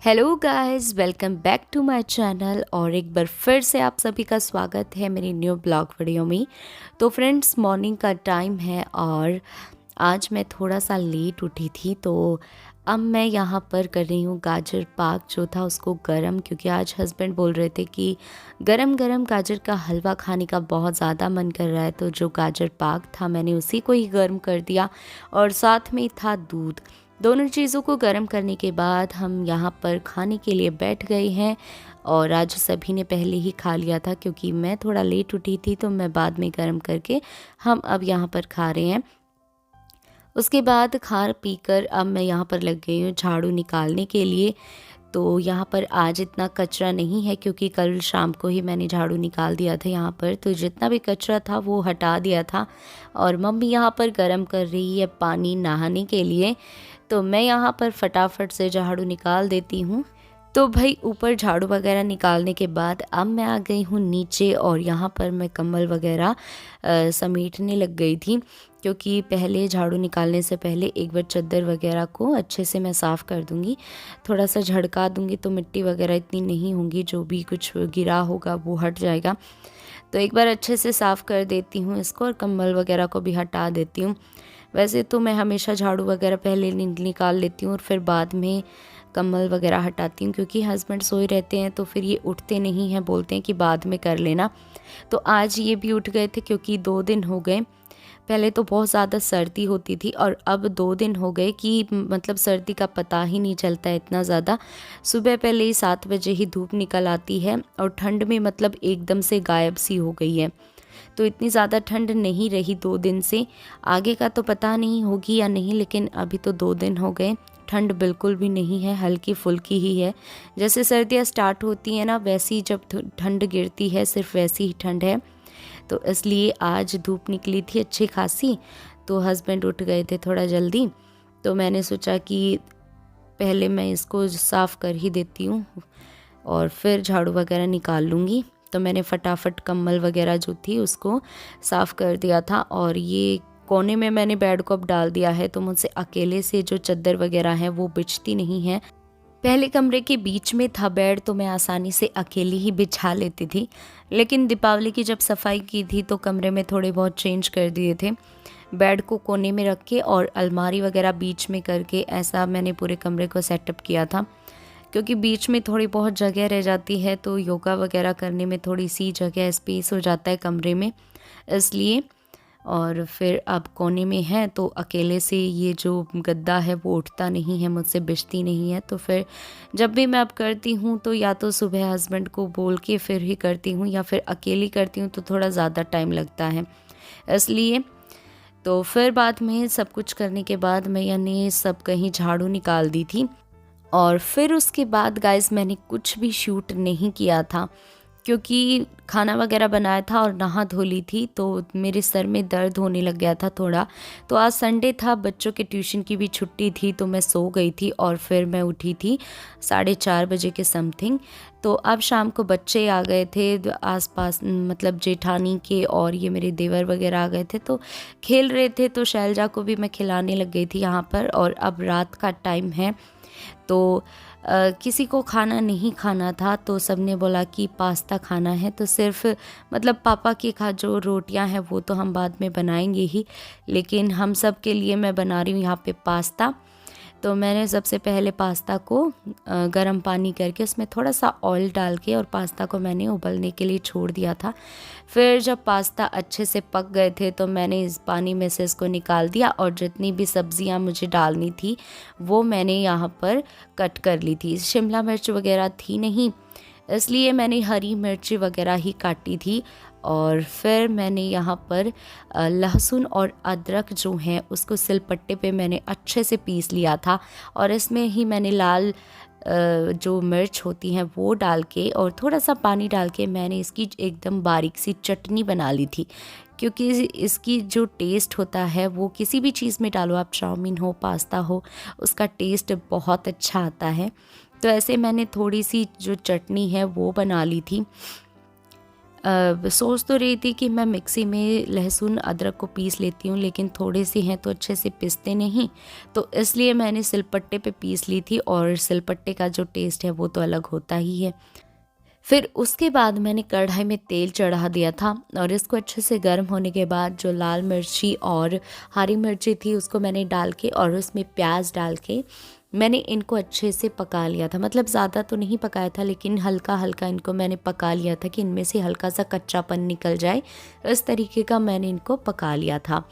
Hello guys, welcome back to my channel और एक बार फिर से आप सभी का स्वागत है मेरी न्यू ब्लॉग वीडियो में। तो फ्रेंड्स, मॉर्निंग का टाइम है और आज मैं थोड़ा सा लेट उठी थी, तो अब मैं यहाँ पर कर रही हूँ गाजर पाक जो था उसको गरम, क्योंकि आज हस्बैंड बोल रहे थे कि गरम गरम गाजर का हलवा खाने का बहुत ज़्यादा मन कर रहा है। तो जो गाजर पाक था मैंने उसी को ही गर्म कर दिया और साथ में था दूध। दोनों चीज़ों को गर्म करने के बाद हम यहाँ पर खाने के लिए बैठ गए हैं और आज सभी ने पहले ही खा लिया था, क्योंकि मैं थोड़ा लेट उठी थी तो मैं बाद में गर्म करके हम अब यहाँ पर खा रहे हैं। उसके बाद खा पी कर अब मैं यहाँ पर लग गई हूँ झाड़ू निकालने के लिए। तो यहाँ पर आज इतना कचरा नहीं है, क्योंकि कल शाम को ही मैंने झाड़ू निकाल दिया था यहाँ पर, तो जितना भी कचरा था वो हटा दिया था। और मम्मी यहाँ पर गर्म कर रही है पानी नहाने के लिए, तो मैं यहाँ पर फटाफट से झाड़ू निकाल देती हूँ। तो भाई ऊपर झाड़ू वगैरह निकालने के बाद अब मैं आ गई हूँ नीचे और यहाँ पर मैं कम्बल वगैरह समेटने लग गई थी, क्योंकि पहले झाड़ू निकालने से पहले एक बार चादर वगैरह को अच्छे से मैं साफ़ कर दूँगी। थोड़ा सा झड़का दूँगी तो मिट्टी वगैरह इतनी नहीं होंगी, जो भी कुछ गिरा होगा वो हट जाएगा। तो एक बार अच्छे से साफ़ कर देती हूँ इसको और कम्बल वगैरह को भी हटा देती हूँ। वैसे तो मैं हमेशा झाड़ू वगैरह पहले निकाल लेती हूँ और फिर बाद में कम्बल वगैरह हटाती हूँ, क्योंकि हस्बैंड सोए रहते हैं तो फिर ये उठते नहीं हैं, बोलते हैं कि बाद में कर लेना। तो आज ये भी उठ गए थे, क्योंकि 2 दिन हो गए। पहले तो बहुत ज़्यादा सर्दी होती थी और अब 2 दिन हो गए कि मतलब सर्दी का पता ही नहीं चलता है इतना ज़्यादा। सुबह पहले ही 7 बजे ही धूप निकल आती है और ठंड में मतलब एकदम से गायब सी हो गई है। तो इतनी ज़्यादा ठंड नहीं रही 2 दिन से। आगे का तो पता नहीं होगी या नहीं, लेकिन अभी तो 2 दिन हो गए, ठंड बिल्कुल भी नहीं है, हल्की फुल्की ही है। जैसे सर्दियाँ स्टार्ट होती हैं ना, वैसी जब ठंड गिरती है सिर्फ वैसी ही ठंड है। तो इसलिए आज धूप निकली थी अच्छी खासी, तो हस्बैंड उठ गए थे थोड़ा जल्दी, तो मैंने सोचा कि पहले मैं इसको साफ़ कर ही देती हूँ और फिर झाड़ू वगैरह निकाल लूँगी। तो मैंने फटाफट कम्बल वगैरह जो थी उसको साफ़ कर दिया था और ये कोने में मैंने बेड को अब डाल दिया है, तो मुझसे अकेले से जो चादर वगैरह है वो बिछती नहीं है। पहले कमरे के बीच में था बेड, तो मैं आसानी से अकेली ही बिछा लेती थी, लेकिन दीपावली की जब सफाई की थी तो कमरे में थोड़े बहुत चेंज कर दिए थे। बेड को कोने में रख के और अलमारी वगैरह बीच में करके ऐसा मैंने पूरे कमरे को सेटअप किया था, क्योंकि बीच में थोड़ी बहुत जगह रह जाती है तो योगा वगैरह करने में थोड़ी सी जगह स्पेस हो जाता है कमरे में, इसलिए। और फिर अब कोने में है तो अकेले से ये जो गद्दा है वो उठता नहीं है, मुझसे बिछती नहीं है। तो फिर जब भी मैं अब करती हूँ तो या तो सुबह हस्बैंड को बोल के फिर ही करती हूँ, या फिर अकेली करती हूँ तो थोड़ा ज़्यादा टाइम लगता है, इसलिए। तो फिर बाद में सब कुछ करने के बाद मैं यानी सब कहीं झाड़ू निकाल दी थी और फिर उसके बाद गाइस मैंने कुछ भी शूट नहीं किया था, क्योंकि खाना वगैरह बनाया था और नहा धो ली थी, तो मेरे सर में दर्द होने लग गया था थोड़ा। तो आज संडे था, बच्चों के ट्यूशन की भी छुट्टी थी, तो मैं सो गई थी और फिर मैं उठी थी 4:30 बजे के समथिंग। तो अब शाम को बच्चे आ गए थे आसपास, मतलब जेठानी के, और ये मेरे देवर वगैरह आ गए थे, तो खेल रहे थे, तो शैलजा को भी मैं खिलाने लग गई थी यहाँ पर। और अब रात का टाइम है, तो किसी को खाना नहीं खाना था, तो सबने बोला कि पास्ता खाना है, तो सिर्फ मतलब पापा की जो रोटियां हैं वो तो हम बाद में बनाएंगे ही, लेकिन हम सब के लिए मैं बना रही हूँ यहाँ पे पास्ता। तो मैंने सबसे पहले पास्ता को गर्म पानी करके उसमें थोड़ा सा ऑयल डाल के और पास्ता को मैंने उबलने के लिए छोड़ दिया था। फिर जब पास्ता अच्छे से पक गए थे तो मैंने इस पानी में से इसको निकाल दिया और जितनी भी सब्जियां मुझे डालनी थी वो मैंने यहाँ पर कट कर ली थी। शिमला मिर्च वगैरह थी नहीं, इसलिए मैंने हरी मिर्ची वगैरह ही काटी थी। और फिर मैंने यहाँ पर लहसुन और अदरक जो है उसको सिलपट्टे पे मैंने अच्छे से पीस लिया था, और इसमें ही मैंने लाल जो मिर्च होती हैं वो डाल के और थोड़ा सा पानी डाल के मैंने इसकी एकदम बारीक सी चटनी बना ली थी, क्योंकि इसकी जो टेस्ट होता है वो किसी भी चीज़ में डालो, आप चाउमीन हो पास्ता हो, उसका टेस्ट बहुत अच्छा आता है। तो ऐसे मैंने थोड़ी सी जो चटनी है वो बना ली थी। सोच तो रही थी कि मैं मिक्सी में लहसुन अदरक को पीस लेती हूँ, लेकिन थोड़े से हैं तो अच्छे से पिसते नहीं, तो इसलिए मैंने सिलपट्टे पे पीस ली थी। और सिलपट्टे का जो टेस्ट है वो तो अलग होता ही है। फिर उसके बाद मैंने कढ़ाई में तेल चढ़ा दिया था और इसको अच्छे से गर्म होने के बाद जो लाल मिर्ची और हरी मिर्ची थी उसको मैंने डाल के और उसमें प्याज डाल के मैंने इनको अच्छे से पका लिया था। मतलब ज़्यादा तो नहीं पकाया था, लेकिन हल्का हल्का इनको मैंने पका लिया था कि इनमें से हल्का सा कच्चापन निकल जाए। इस तरीके का मैंने इनको पका लिया था।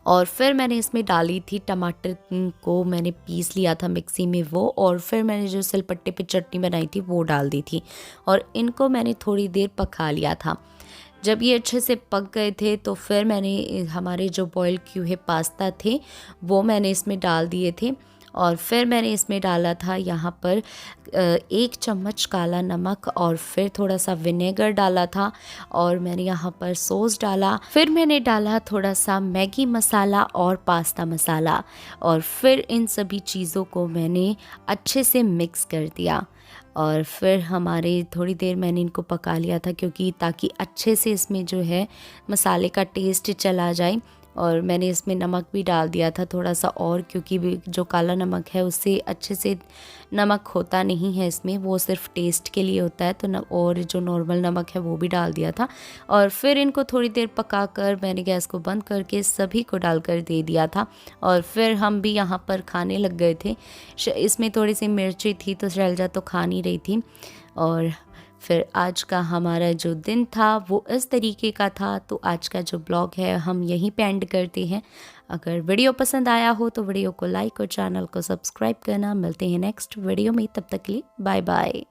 और फिर मैंने इसमें डाली थी टमाटर को मैंने पीस लिया था मिक्सी में वो, और फिर मैंने जो सिलपट्टे पे चटनी बनाई थी वो डाल दी थी और इनको मैंने थोड़ी देर पका लिया था। जब ये अच्छे से पक गए थे तो फिर मैंने हमारे जो बॉयल किए हुए पास्ता थे वो मैंने इसमें डाल दिए थे। और फिर मैंने इसमें डाला था यहाँ पर 1 चम्मच काला नमक और फिर थोड़ा सा विनेगर डाला था और मैंने यहाँ पर सॉस डाला। फिर मैंने डाला थोड़ा सा मैगी मसाला और पास्ता मसाला और फिर इन सभी चीज़ों को मैंने अच्छे से मिक्स कर दिया। और फिर हमारे थोड़ी देर मैंने इनको पका लिया था क्योंकि ताकि अच्छे से इसमें जो है मसाले का टेस्ट चला जाए। और मैंने इसमें नमक भी डाल दिया था थोड़ा सा, और क्योंकि जो काला नमक है उससे अच्छे से नमक होता नहीं है इसमें, वो सिर्फ टेस्ट के लिए होता है। तो और जो नॉर्मल नमक है वो भी डाल दिया था। और फिर इनको थोड़ी देर पकाकर मैंने गैस को बंद करके सभी को डालकर दे दिया था। और फिर हम भी यहाँ पर खाने लग गए थे। इसमें थोड़ी सी मिर्ची थी तो शैलजा तो खा नहीं रही थी। और फिर आज का हमारा जो दिन था वो इस तरीके का था। तो आज का जो ब्लॉग है हम यहीं पे एंड करते हैं। अगर वीडियो पसंद आया हो तो वीडियो को लाइक और चैनल को सब्सक्राइब करना। मिलते हैं नेक्स्ट वीडियो में, तब तक के लिए बाय बाय।